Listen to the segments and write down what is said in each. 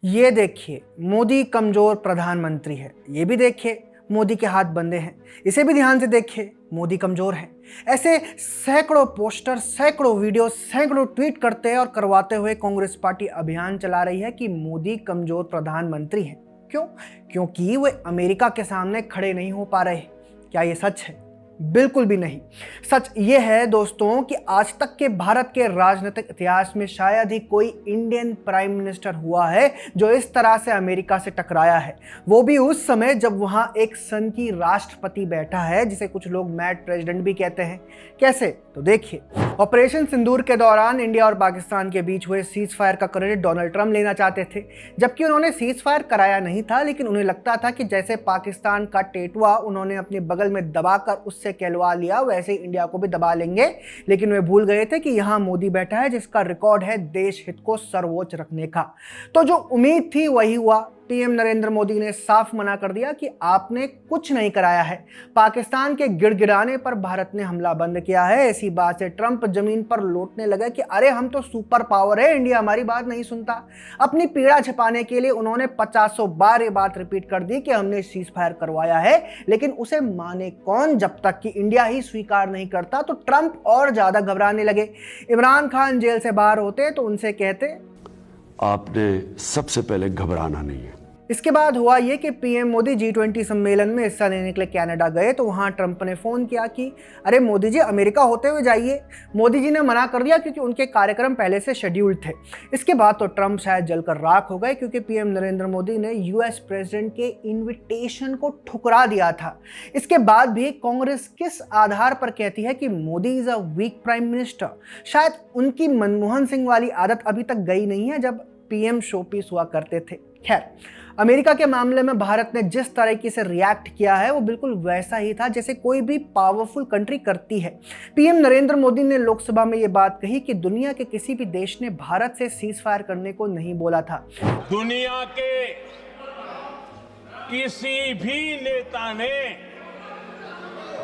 ये देखिए, मोदी कमजोर प्रधानमंत्री है। ये भी देखिए, मोदी के हाथ बंधे हैं। इसे भी ध्यान से देखिए, मोदी कमजोर है। ऐसे सैकड़ों पोस्टर, सैकड़ों वीडियो, सैकड़ों ट्वीट करते और करवाते हुए कांग्रेस पार्टी अभियान चला रही है कि मोदी कमजोर प्रधानमंत्री है। क्यों? क्योंकि वे अमेरिका के सामने खड़े नहीं हो पा रहे। क्या ये सच है? बिल्कुल भी नहीं। सच ये है दोस्तों कि आज तक के भारत के राजनीतिक इतिहास में शायद ही कोई इंडियन प्राइम मिनिस्टर हुआ है जो इस तरह से अमेरिका से टकराया है, वो भी उस समय जब वहां एक सन की राष्ट्रपति बैठा है, जिसे कुछ लोग मैड प्रेसिडेंट भी कहते हैं। कैसे? तो देखिए, ऑपरेशन सिंदूर के दौरान इंडिया और पाकिस्तान के बीच हुए सीज फायर का क्रेडिट डोनाल्ड ट्रंप लेना चाहते थे, जबकि उन्होंने सीज फायर कराया नहीं था, लेकिन उन्हें लगता था कि जैसे पाकिस्तान का टेटुआ उन्होंने अपने बगल में दबाकर उससे कहलवा लिया, वैसे ही इंडिया को भी दबा लेंगे। लेकिन वे भूल गए थे कि यहां मोदी बैठा है जिसका रिकॉर्ड है देश हित को सर्वोच्च रखने का। तो जो उम्मीद थी वही हुआ। पीएम नरेंद्र मोदी ने साफ मना कर दिया कि आपने कुछ नहीं कराया है। पाकिस्तान के गिड़गिड़ाने पर भारत ने हमला बंद किया है। ऐसी बात से ट्रंप जमीन पर लौटने लगे कि अरे हम तो सुपर पावर है, इंडिया हमारी बात नहीं सुनता। अपनी पीड़ा छिपाने के लिए उन्होंने 50 बार ये बात रिपीट कर दी कि हमने सीज फायर करवाया है, लेकिन उसे माने कौन जब तक कि इंडिया ही स्वीकार नहीं करता। तो ट्रंप और ज्यादा घबराने लगे। इमरान खान जेल से बाहर होते तो उनसे कहते, आपने सबसे पहले घबराना नहीं है। इसके बाद हुआ ये कि पीएम मोदी G20 सम्मेलन में हिस्सा लेने के लिए कनाडा गए तो वहां ट्रंप ने फोन किया कि अरे मोदी जी, अमेरिका होते हुए जाइए। मोदी जी ने मना कर दिया क्योंकि उनके कार्यक्रम पहले से शेड्यूल्ड थे। इसके बाद तो ट्रंप शायद जलकर राख हो गए, क्योंकि पीएम नरेंद्र मोदी ने यूएस प्रेसिडेंट के इन्विटेशन को ठुकरा दिया था। इसके बाद भी कांग्रेस किस आधार पर कहती है कि Modi is a weak prime minister? शायद उनकी मनमोहन सिंह वाली आदत अभी तक गई नहीं है, जब पीएम शोपीस हुआ करते थे। खैर, अमेरिका के मामले में भारत ने जिस तरीके से रिएक्ट किया है वो बिल्कुल वैसा ही था जैसे कोई भी पावरफुल कंट्री करती है। पीएम नरेंद्र मोदी ने लोकसभा में ये बात कही कि दुनिया के किसी भी देश ने भारत से सीज फायर करने को नहीं बोला था। दुनिया के किसी भी नेता ने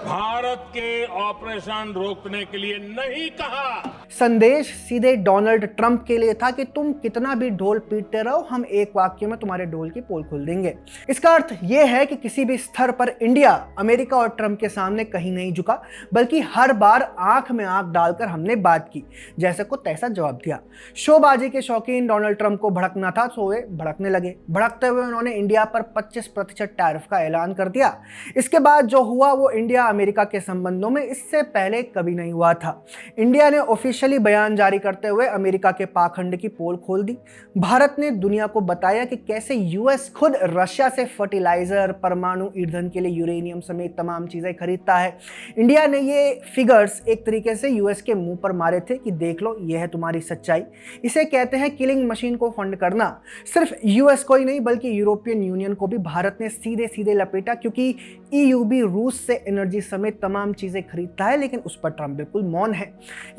भारत के ऑपरेशन रोकने के लिए नहीं कहा। संदेश सीधे डोनाल्ड ट्रंप के लिए था कि तुम कितना भी ढोल पीटते रहो, हम एक वाक्य में तुम्हारे ढोल की पोल खोल देंगे। इसका अर्थ यह है कि किसी भी स्तर पर इंडिया अमेरिका और ट्रंप के सामने कहीं नहीं झुका, बल्कि हर बार आंख में आंख डालकर हमने बात की, जैसे को तैसा जवाब दिया। शोबाजी के शौकीन डोनाल्ड ट्रंप को भड़कना था तो वे भड़कने लगे। भड़कते हुए उन्होंने इंडिया पर 25% टैरिफ का ऐलान कर दिया। इसके बाद जो हुआ वो इंडिया अमेरिका के संबंधों में इससे पहले कभी नहीं हुआ था। इंडिया ने ऑफिशियली बयान जारी करते हुए अमेरिका के पाखंड की पोल खोल दी। भारत ने दुनिया को बताया कि कैसे यूएस खुद रशिया से फर्टिलाइजर, परमाणु ईंधन के लिए यूरेनियम समेत तमाम चीजें खरीदता है। इंडिया ने ये फिगर्स एक तरीके से यूएस के मुंह पर मारे थे कि देख लो, यह है तुम्हारी सच्चाई। इसे कहते हैं किलिंग मशीन को फंड करना। सिर्फ यूएस को ही नहीं बल्कि यूरोपियन यूनियन को भी भारत ने सीधे सीधे लपेटा, क्योंकि ईयू भी रूस से एनर्जी समेत तमाम चीजें खरीदता है, लेकिन उस पर ट्रंप बिल्कुल मौन है।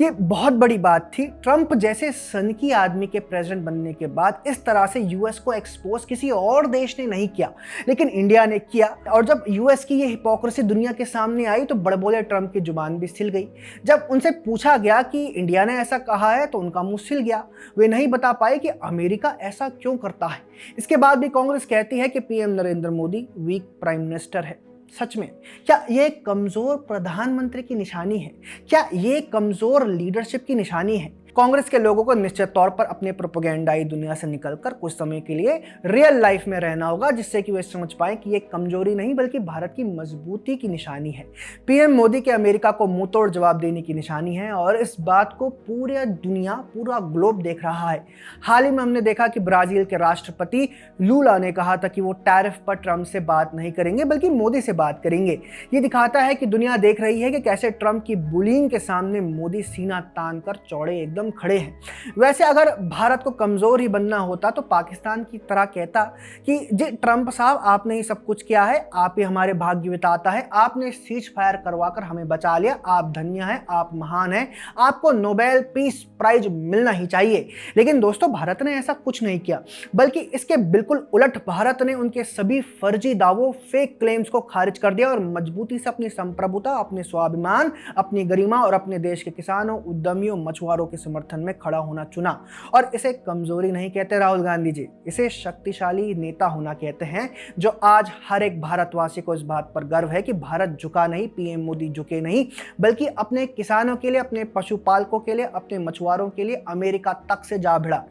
ये बहुत बड़ी बात थी। ट्रंप जैसे सनकी आदमी के प्रेसिडेंट बनने के बाद इस तरह से यूएस को एक्सपोज किसी और देश ने नहीं किया, लेकिन इंडिया ने किया। और जब यूएस की ये हिपोक्रेसी दुनिया के सामने आई तो बड़बोले ट्रंप की जुबान भी सिल गई। जब उनसे पूछा गया कि इंडिया ने ऐसा कहा है तो उनका मुंह सिल गया। वे नहीं बता पाए कि अमेरिका ऐसा क्यों करता है। इसके बाद भी कांग्रेस कहती है कि PM Narendra Modi weak prime minister है। सच में क्या ये कमजोर प्रधानमंत्री की निशानी है? क्या ये कमजोर लीडरशिप की निशानी है? कांग्रेस के लोगों को निश्चित तौर पर अपने प्रोपेगेंडाई दुनिया से निकलकर कुछ समय के लिए रियल लाइफ में रहना होगा, जिससे कि वे समझ पाएं कि ये कमजोरी नहीं बल्कि भारत की मजबूती की निशानी है। पीएम मोदी के अमेरिका को मुंहतोड़ जवाब देने की निशानी है, और इस बात को पूरी दुनिया, पूरा ग्लोब देख रहा है। हाल ही में हमने देखा कि ब्राजील के राष्ट्रपति लूला ने कहा था कि वो टैरिफ पर ट्रंप से बात नहीं करेंगे बल्कि मोदी से बात करेंगे। ये दिखाता है कि दुनिया देख रही है कि कैसे ट्रंप की बुलिंग के सामने मोदी सीना तान कर चौड़े एकदम खड़े हैं। वैसे अगर भारत को कमजोर ही बनना होता तो पाकिस्तान की तरह कहता कि जी ट्रंप साहब, आपने ही सब कुछ किया है, आप ही हमारे भाग्य विधाता है, आपने सीज फायर करवाकर हमें बचा लिया, आप धन्य हैं, आप महान हैं, आपको नोबेल पीस प्राइज मिलना ही चाहिए। लेकिन दोस्तों, भारत ने ऐसा कुछ नहीं किया, बल्कि इसके बिल्कुल उलट भारत ने उनके सभी फर्जी दावों, फेक क्लेम्स को खारिज कर दिया और मजबूती से अपनी संप्रभुता, अपने स्वाभिमान, अपनी गरिमा और अपने देश के किसानों, उद्यमियों, मछुआरों के समर्थन में खड़ा होना चुना। और इसे कमजोरी नहीं कहते राहुल गांधी जी, इसे शक्तिशाली नेता होना कहते हैं, जो आज हर एक भारतवासी को इस बात पर गर्व है कि भारत झुका नहीं, पीएम मोदी झुके नहीं, बल्कि अपने किसानों के लिए, अपने पशुपालकों के लिए, अपने मछुआरों के लिए अमेरिका तक से जा भिड़ा।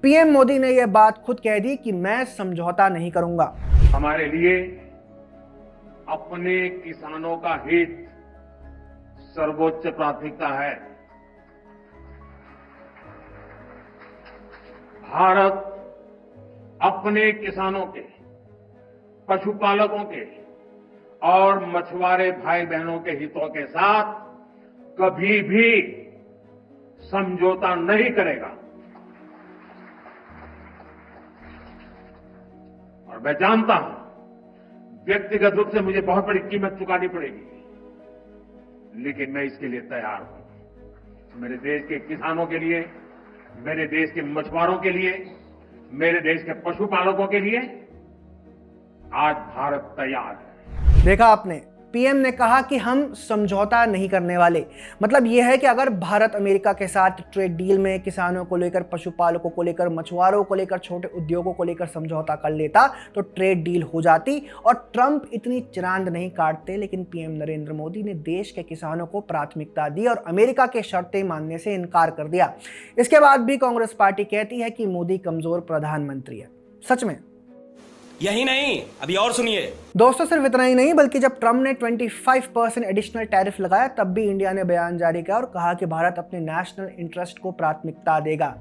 पीएम मोदी ने यह बात खुद कह दी कि मैं समझौता नहीं करूंगा। हमारे लिए अपने किसानों का हित सर्वोच्च प्राथमिकता है। भारत अपने किसानों के, पशुपालकों के और मछुआरे भाई बहनों के हितों के साथ कभी भी समझौता नहीं करेगा। और मैं जानता हूं व्यक्तिगत रूप से मुझे बहुत बड़ी कीमत चुकानी पड़ेगी, लेकिन मैं इसके लिए तैयार हूं। मेरे देश के किसानों के लिए, मेरे देश के मछुआरों के लिए, मेरे देश के पशुपालकों के लिए आज भारत तैयार है। देखा आपने, पीएम ने कहा कि हम समझौता नहीं करने वाले। मतलब यह है कि अगर भारत अमेरिका के साथ ट्रेड डील में किसानों को लेकर, पशुपालकों को लेकर, मछुआरों को लेकर, छोटे उद्योगों को लेकर समझौता कर लेता तो ट्रेड डील हो जाती और ट्रंप इतनी चिरांद नहीं काटते। लेकिन पीएम नरेंद्र मोदी ने देश के किसानों को प्राथमिकता दी और अमेरिका के शर्तें मानने से इनकार कर दिया। इसके बाद भी कांग्रेस पार्टी कहती है कि मोदी कमजोर प्रधानमंत्री है। सच में यही नहीं, अभी और सुनिए दोस्तों, सिर्फ इतना ही नहीं बल्कि जब ट्रंप ने 25% एडिशनल टैरिफ लगाया तब भी इंडिया ने बयान जारी किया और कहा कि भारत अपने नेशनल इंटरेस्ट को प्राथमिकता देगा।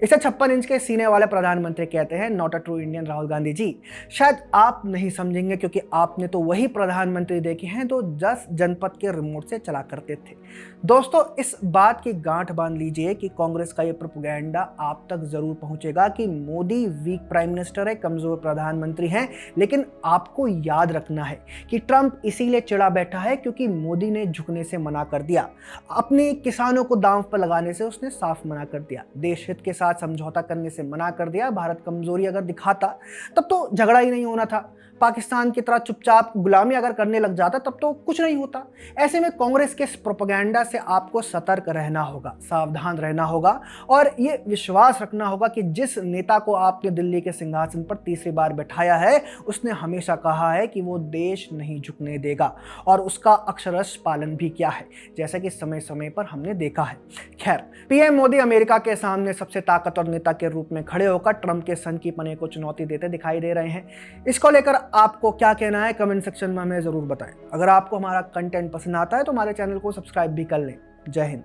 इसे 56 इंच के सीने वाले प्रधानमंत्री कहते हैं, not a true Indian Rahul Gandhi ji. शायद आप नहीं समझेंगे क्योंकि आपने तो वही प्रधानमंत्री देखे हैं जो 10 जनपद के रिमोट से चला करते थे। दोस्तों, इस बात की गांठ बांध लीजिए कि कांग्रेस का यह प्रोपेगेंडा आप तक जरूर पहुंचेगा कि मोदी वीक प्राइम मिनिस्टर है, कमजोर प्रधानमंत्री हैं। लेकिन आपको याद रखना है कि ट्रंप इसीलिए चिढ़ा बैठा है क्योंकि मोदी ने झुकने से मना कर दिया, अपने किसानों को दांव पर लगाने से उसने साफ मना कर दिया, देश हित के साथ समझौता करने से मना कर दिया। भारत कमजोरी अगर दिखाता तब तो झगड़ा ही नहीं होना था। पाकिस्तान की तरह चुपचाप गुलामी अगर करने लग जाता तब तो कुछ नहीं होता। ऐसे में कांग्रेस के इस प्रोपेगेंडा से आपको सतर्क रहना होगा, सावधान रहना होगा और ये विश्वास रखना होगा कि जिस नेता को आपने दिल्ली के सिंहासन पर तीसरी बार बैठाया है उसने हमेशा कहा है कि वो देश नहीं झुकने देगा और उसका अक्षरश पालन भी किया है, जैसा कि समय समय पर हमने देखा है। खैर, पीएम मोदी अमेरिका के सामने सबसे ताकतवर नेता के रूप में खड़े होकर ट्रंप के सनकीपने को चुनौती देते दिखाई दे रहे हैं। इसको लेकर आपको क्या कहना है कमेंट सेक्शन में हमें जरूर बताएं। अगर आपको हमारा कंटेंट पसंद आता है तो हमारे चैनल को सब्सक्राइब भी कर लें। जय हिंद।